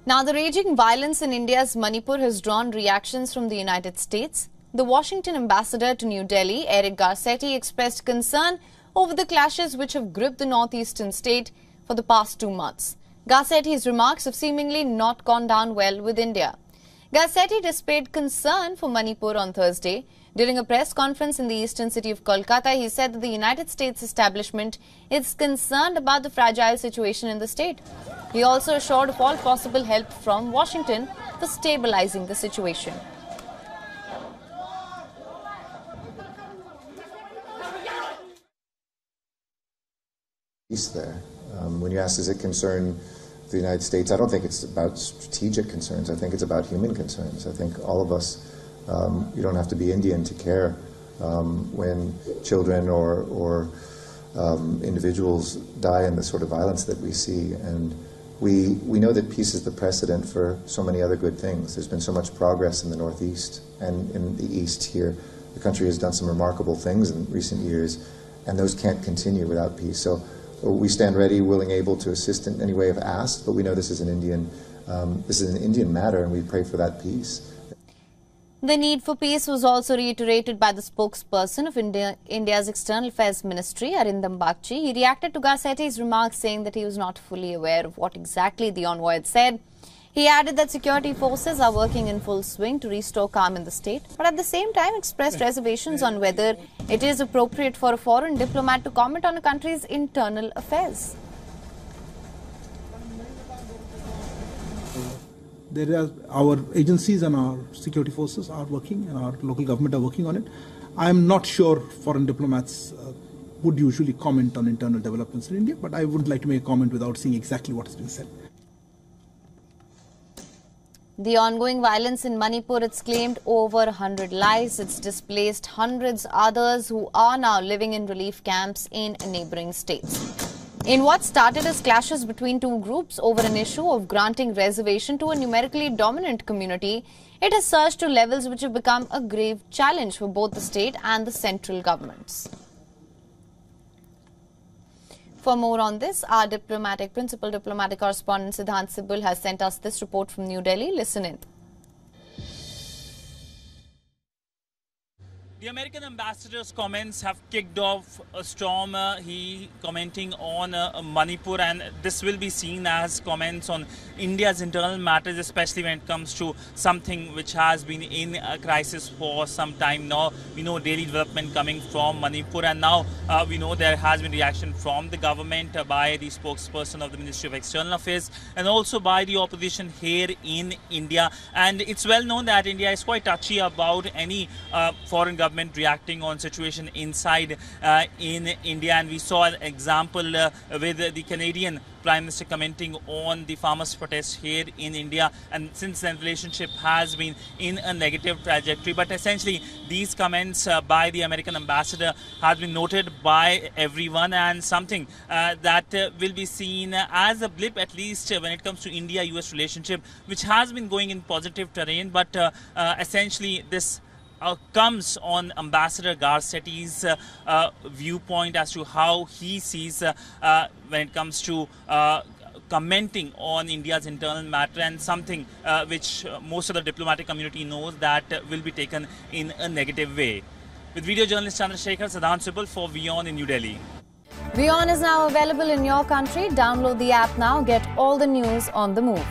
Now, the raging violence in India's Manipur has drawn reactions from the United States. The Washington ambassador to New Delhi, Eric Garcetti, expressed concern over the clashes which have gripped the northeastern state for the past 2 months. Garcetti's remarks have seemingly not gone down well with India. Garcetti displayed concern for Manipur on Thursday. During a press conference in the eastern city of Kolkata, he said that the United States establishment is concerned about the fragile situation in the state. He also assured of all possible help from Washington for stabilizing the situation. There. When you ask, does it concern the United States, I don't think it's about strategic concerns. I think it's about human concerns. I think all of us, you don't have to be Indian to care when children or individuals die in the sort of violence that we see. And we know that peace is the precedent for so many other good things. There's been so much progress in the Northeast and in the East here. The country has done some remarkable things in recent years, and those can't continue without peace. So we stand ready, willing, able to assist in any way if asked, but we know this is an Indian matter, and we pray for that peace. The need for peace was also reiterated by the spokesperson of India's External Affairs Ministry, Arindam Bagchi. He reacted to Garcetti's remarks, saying that he was not fully aware of what exactly the envoy had said. He added that security forces are working in full swing to restore calm in the state, but at the same time expressed reservations on whether it is appropriate for a foreign diplomat to comment on a country's internal affairs. Our agencies and our security forces are working, and our local government are working on it. I am not sure foreign diplomats would usually comment on internal developments in India, but I wouldn't like to make a comment without seeing exactly what is being said. The ongoing violence in Manipur, it's claimed over 100 lives. It's displaced hundreds others who are now living in relief camps in neighboring states. In what started as clashes between two groups over an issue of granting reservation to a numerically dominant community, it has surged to levels which have become a grave challenge for both the state and the central governments. For more on this, our principal diplomatic correspondent Siddhant Sibul has sent us this report from New Delhi. Listen in. The American ambassador's comments have kicked off a storm. He commenting on Manipur, and this will be seen as comments on India's internal matters, especially when it comes to something which has been in a crisis for some time now. We know daily development coming from Manipur, and now we know there has been reaction from the government by the spokesperson of the Ministry of External Affairs and also by the opposition here in India. And it's well known that India is quite touchy about any foreign government reacting on situation inside in India, and we saw an example with the Canadian Prime Minister commenting on the farmers' protest here in India, and since then relationship has been in a negative trajectory. But essentially these comments by the American ambassador has been noted by everyone, and something that will be seen as a blip, at least when it comes to India-US relationship, which has been going in positive terrain. But essentially this comes on Ambassador Garcetti's viewpoint as to how he sees when it comes to commenting on India's internal matter, and something which most of the diplomatic community knows that will be taken in a negative way. With video journalist Chandrasekhar, Siddhant Sibul for WION in New Delhi. WION is now available in your country. Download the app now. Get all the news on the move.